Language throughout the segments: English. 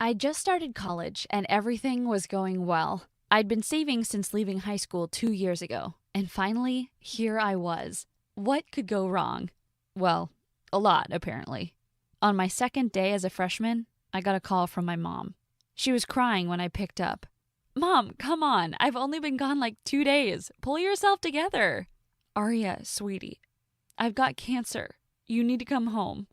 I just started college and everything was going well. I'd been saving since leaving high school 2 years ago, and finally, here I was. What could go wrong? Well, a lot, apparently. On my second day as a freshman, I got a call from my mom. She was crying when I picked up. Mom, come on, I've only been gone like 2 days. Pull yourself together. Arya, sweetie, I've got cancer. You need to come home.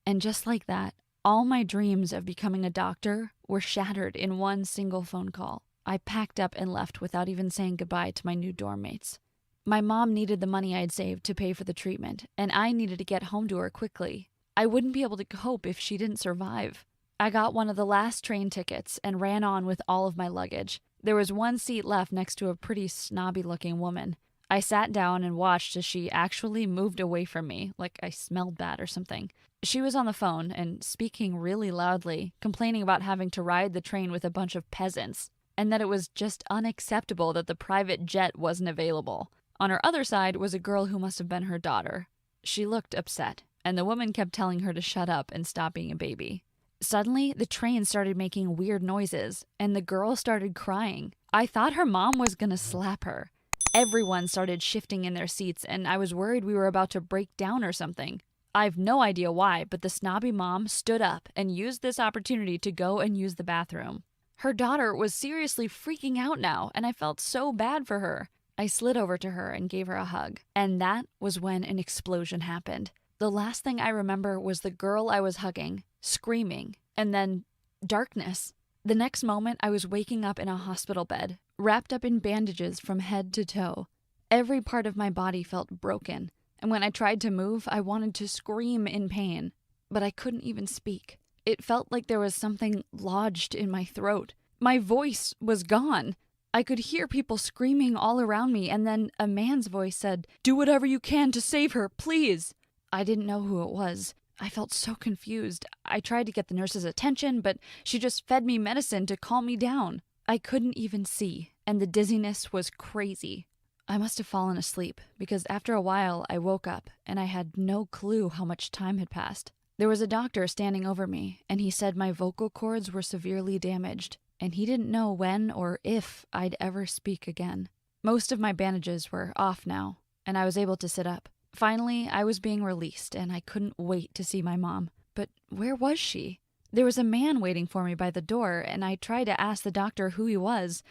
And just like that, all my dreams of becoming a doctor were shattered in one single phone call. I packed up and left without even saying goodbye to my new dorm mates. My mom needed the money I'd saved to pay for the treatment, and I needed to get home to her quickly. I wouldn't be able to cope if she didn't survive. I got one of the last train tickets and ran on with all of my luggage. There was one seat left next to a pretty snobby-looking woman. I sat down and watched as she actually moved away from me, like I smelled bad or something. She was on the phone and speaking really loudly, complaining about having to ride the train with a bunch of peasants, and that it was just unacceptable that the private jet wasn't available. On her other side was a girl who must have been her daughter. She looked upset, and the woman kept telling her to shut up and stop being a baby. Suddenly, the train started making weird noises, and the girl started crying. I thought her mom was gonna slap her. Everyone started shifting in their seats, and I was worried we were about to break down or something. I've no idea why, but the snobby mom stood up and used this opportunity to go and use the bathroom. Her daughter was seriously freaking out now, and I felt so bad for her. I slid over to her and gave her a hug, and that was when an explosion happened. The last thing I remember was the girl I was hugging, screaming, and then darkness. The next moment, I was waking up in a hospital bed, wrapped up in bandages from head to toe. Every part of my body felt broken, and when I tried to move, I wanted to scream in pain, but I couldn't even speak. It felt like there was something lodged in my throat. My voice was gone. I could hear people screaming all around me, and then a man's voice said, "Do whatever you can to save her, please." I didn't know who it was. I felt so confused. I tried to get the nurse's attention, but she just fed me medicine to calm me down. I couldn't even see, and the dizziness was crazy. I must have fallen asleep, because after a while I woke up, and I had no clue how much time had passed. There was a doctor standing over me, and he said my vocal cords were severely damaged, and he didn't know when or if I'd ever speak again. Most of my bandages were off now, and I was able to sit up. Finally, I was being released, and I couldn't wait to see my mom. But where was she? There was a man waiting for me by the door, and I tried to ask the doctor who he was,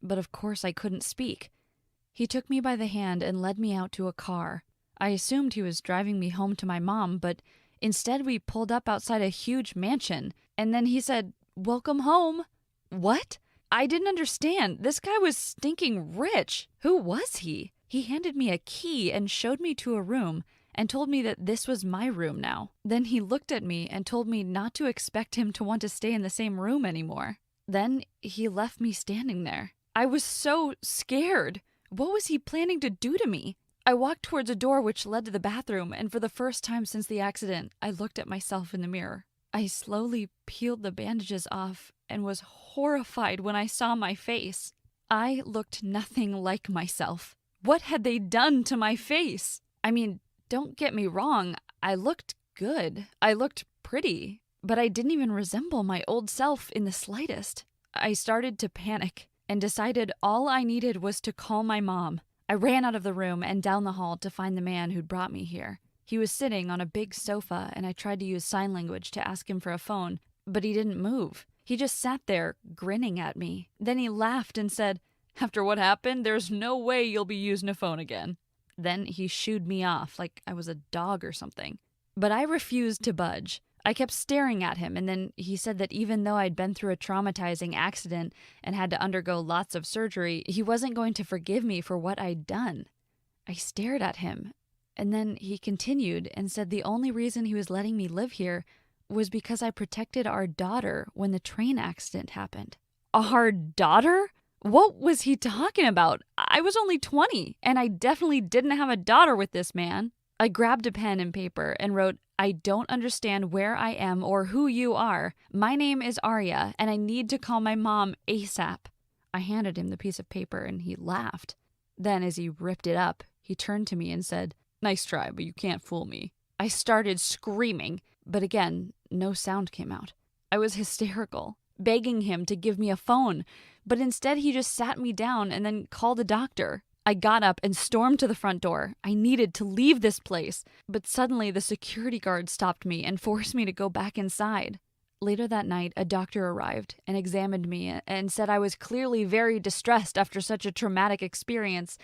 but of course I couldn't speak. He took me by the hand and led me out to a car. I assumed he was driving me home to my mom, but instead we pulled up outside a huge mansion, and then he said, "Welcome home." What? I didn't understand. This guy was stinking rich. Who was he? He handed me a key and showed me to a room and told me that this was my room now. Then he looked at me and told me not to expect him to want to stay in the same room anymore. Then he left me standing there. I was so scared. What was he planning to do to me? I walked towards a door which led to the bathroom, and for the first time since the accident, I looked at myself in the mirror. I slowly peeled the bandages off and was horrified when I saw my face. I looked nothing like myself. What had they done to my face? I mean, don't get me wrong, I looked good. I looked pretty, but I didn't even resemble my old self in the slightest. I started to panic and decided all I needed was to call my mom. I ran out of the room and down the hall to find the man who'd brought me here. He was sitting on a big sofa, and I tried to use sign language to ask him for a phone, but he didn't move. He just sat there, grinning at me. Then he laughed and said, "After what happened, there's no way you'll be using a phone again." Then he shooed me off like I was a dog or something. But I refused to budge. I kept staring at him, and then he said that even though I'd been through a traumatizing accident and had to undergo lots of surgery, he wasn't going to forgive me for what I'd done. I stared at him, and then he continued and said the only reason he was letting me live here was because I protected our daughter when the train accident happened. Our daughter? What was he talking about? I was only 20, and I definitely didn't have a daughter with this man. I grabbed a pen and paper and wrote, "I don't understand where I am or who you are. My name is Arya, and I need to call my mom ASAP." I handed him the piece of paper, and he laughed. Then, as he ripped it up, he turned to me and said, "Nice try, but you can't fool me." I started screaming, but again, no sound came out. I was hysterical. begging him to give me a phone, but instead he just sat me down and then called a doctor. I got up and stormed to the front door. I needed to leave this place, but suddenly the security guard stopped me and forced me to go back inside. Later that night, a doctor arrived and examined me and said I was clearly very distressed after such a traumatic experience,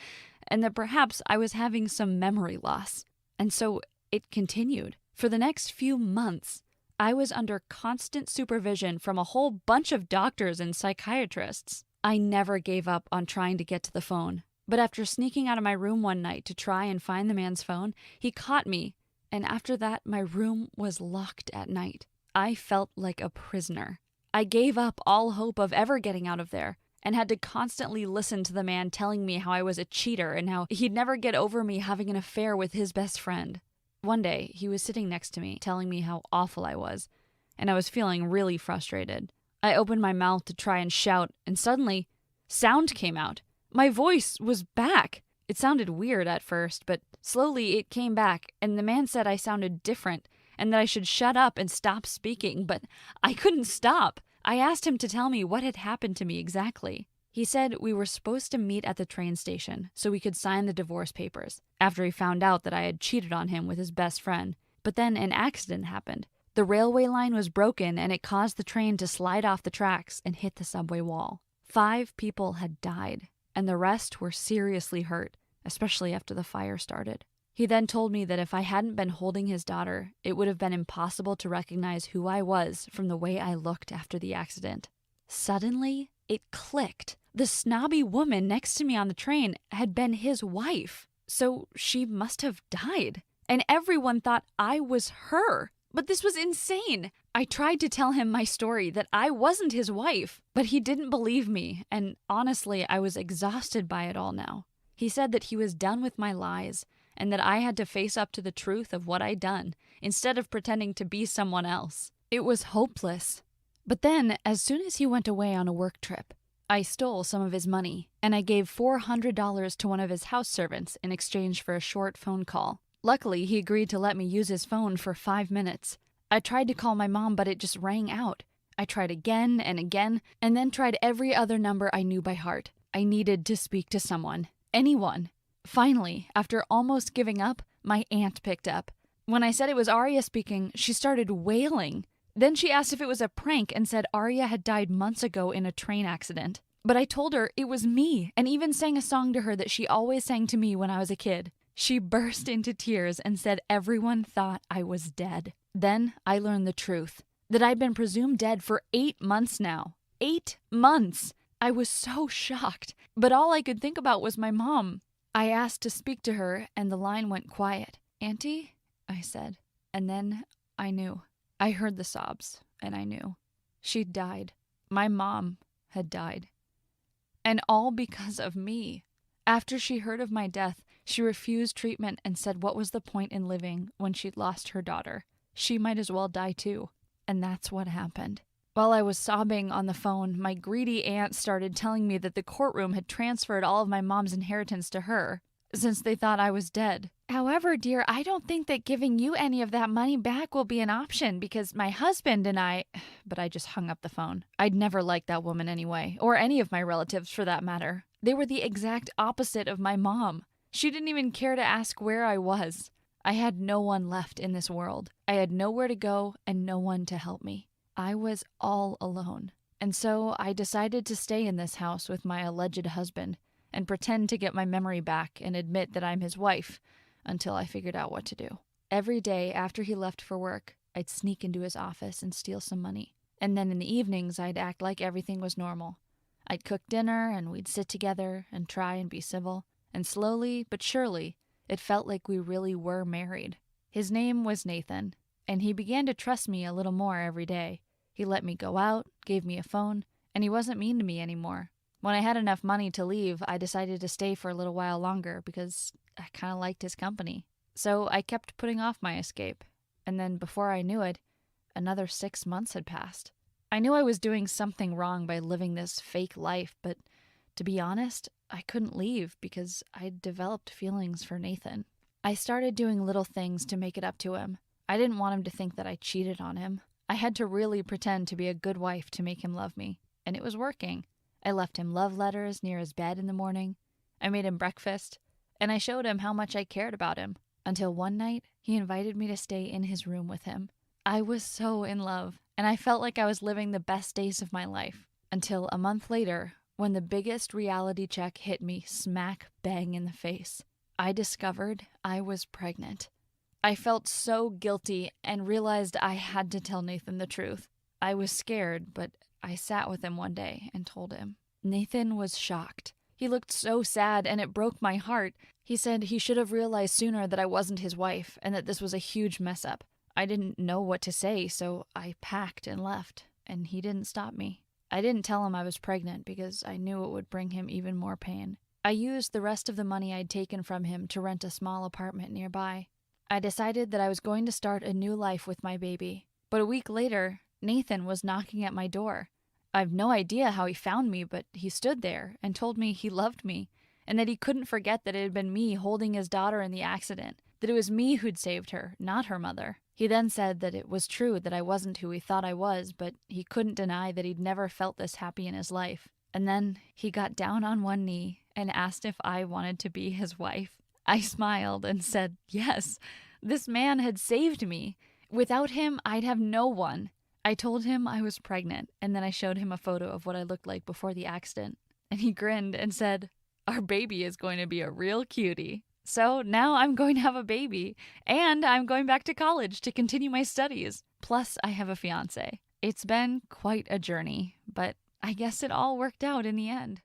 and that perhaps I was having some memory loss. And so it continued. For the next few months, I was under constant supervision from a whole bunch of doctors and psychiatrists. I never gave up on trying to get to the phone. But after sneaking out of my room one night to try and find the man's phone, he caught me, and after that, my room was locked at night. I felt like a prisoner. I gave up all hope of ever getting out of there, and had to constantly listen to the man telling me how I was a cheater and how he'd never get over me having an affair with his best friend. One day, he was sitting next to me, telling me how awful I was, and I was feeling really frustrated. I opened my mouth to try and shout, and suddenly, sound came out. My voice was back. It sounded weird at first, but slowly it came back, and the man said I sounded different, and that I should shut up and stop speaking, but I couldn't stop. I asked him to tell me what had happened to me exactly. He said we were supposed to meet at the train station so we could sign the divorce papers, after he found out that I had cheated on him with his best friend. But then an accident happened. The railway line was broken, and it caused the train to slide off the tracks and hit the subway wall. 5 people had died, and the rest were seriously hurt, especially after the fire started. He then told me that if I hadn't been holding his daughter, it would have been impossible to recognize who I was from the way I looked after the accident. Suddenly, it clicked. The snobby woman next to me on the train had been his wife, so she must have died. And everyone thought I was her. But this was insane. I tried to tell him my story, that I wasn't his wife, but he didn't believe me, and honestly, I was exhausted by it all now. He said that he was done with my lies, and that I had to face up to the truth of what I'd done, instead of pretending to be someone else. It was hopeless. But then, as soon as he went away on a work trip, I stole some of his money, and I gave $400 to one of his house servants in exchange for a short phone call. Luckily, he agreed to let me use his phone for 5 minutes. I tried to call my mom, but it just rang out. I tried again, and then tried every other number I knew by heart. I needed to speak to someone. Anyone. Finally, after almost giving up, my aunt picked up. When I said it was Arya speaking, she started wailing. Then she asked if it was a prank and said Arya had died months ago in a train accident. But I told her it was me, and even sang a song to her that she always sang to me when I was a kid. She burst into tears and said everyone thought I was dead. Then I learned the truth, that I'd been presumed dead for 8 months now. 8 months! I was so shocked, but all I could think about was my mom. I asked to speak to her, and the line went quiet. "Auntie?" I said, and then I knew. I heard the sobs, and I knew. She'd died. My mom had died. And all because of me. After she heard of my death, she refused treatment and said what was the point in living when she'd lost her daughter? She might as well die too. And that's what happened. While I was sobbing on the phone, my greedy aunt started telling me that the courtroom had transferred all of my mom's inheritance to her, since they thought I was dead. "However, dear, I don't think that giving you any of that money back will be an option because my husband and I..." But I just hung up the phone. I'd never liked that woman anyway, or any of my relatives for that matter. They were the exact opposite of my mom. She didn't even care to ask where I was. I had no one left in this world. I had nowhere to go and no one to help me. I was all alone. And so I decided to stay in this house with my alleged husband and pretend to get my memory back and admit that I'm his wife until I figured out what to do. Every day after he left for work, I'd sneak into his office and steal some money. And then in the evenings, I'd act like everything was normal. I'd cook dinner and we'd sit together and try and be civil. And slowly but surely, it felt like we really were married. His name was Nathan, and he began to trust me a little more every day. He let me go out, gave me a phone, and he wasn't mean to me anymore. When I had enough money to leave, I decided to stay for a little while longer because I kind of liked his company. So I kept putting off my escape, and then before I knew it, another 6 months had passed. I knew I was doing something wrong by living this fake life, but to be honest, I couldn't leave because I'd developed feelings for Nathan. I started doing little things to make it up to him. I didn't want him to think that I cheated on him. I had to really pretend to be a good wife to make him love me, and it was working. I left him love letters near his bed in the morning. I made him breakfast, and I showed him how much I cared about him, until one night he invited me to stay in his room with him. I was so in love, and I felt like I was living the best days of my life, until a month later, when the biggest reality check hit me smack bang in the face. I discovered I was pregnant. I felt so guilty and realized I had to tell Nathan the truth. I was scared, but I sat with him one day and told him. Nathan was shocked. He looked so sad, and it broke my heart. He said he should have realized sooner that I wasn't his wife and that this was a huge mess up. I didn't know what to say, so I packed and left, and he didn't stop me. I didn't tell him I was pregnant because I knew it would bring him even more pain. I used the rest of the money I'd taken from him to rent a small apartment nearby. I decided that I was going to start a new life with my baby. But a week later, Nathan was knocking at my door. I've no idea how he found me, but he stood there and told me he loved me, and that he couldn't forget that it had been me holding his daughter in the accident, that it was me who'd saved her, not her mother. He then said that it was true that I wasn't who he thought I was, but he couldn't deny that he'd never felt this happy in his life. And then he got down on one knee and asked if I wanted to be his wife. I smiled and said, yes, this man had saved me. Without him, I'd have no one. I told him I was pregnant, and then I showed him a photo of what I looked like before the accident. And he grinned and said, our baby is going to be a real cutie. So now I'm going to have a baby, and I'm going back to college to continue my studies. Plus, I have a fiance. It's been quite a journey, but I guess it all worked out in the end.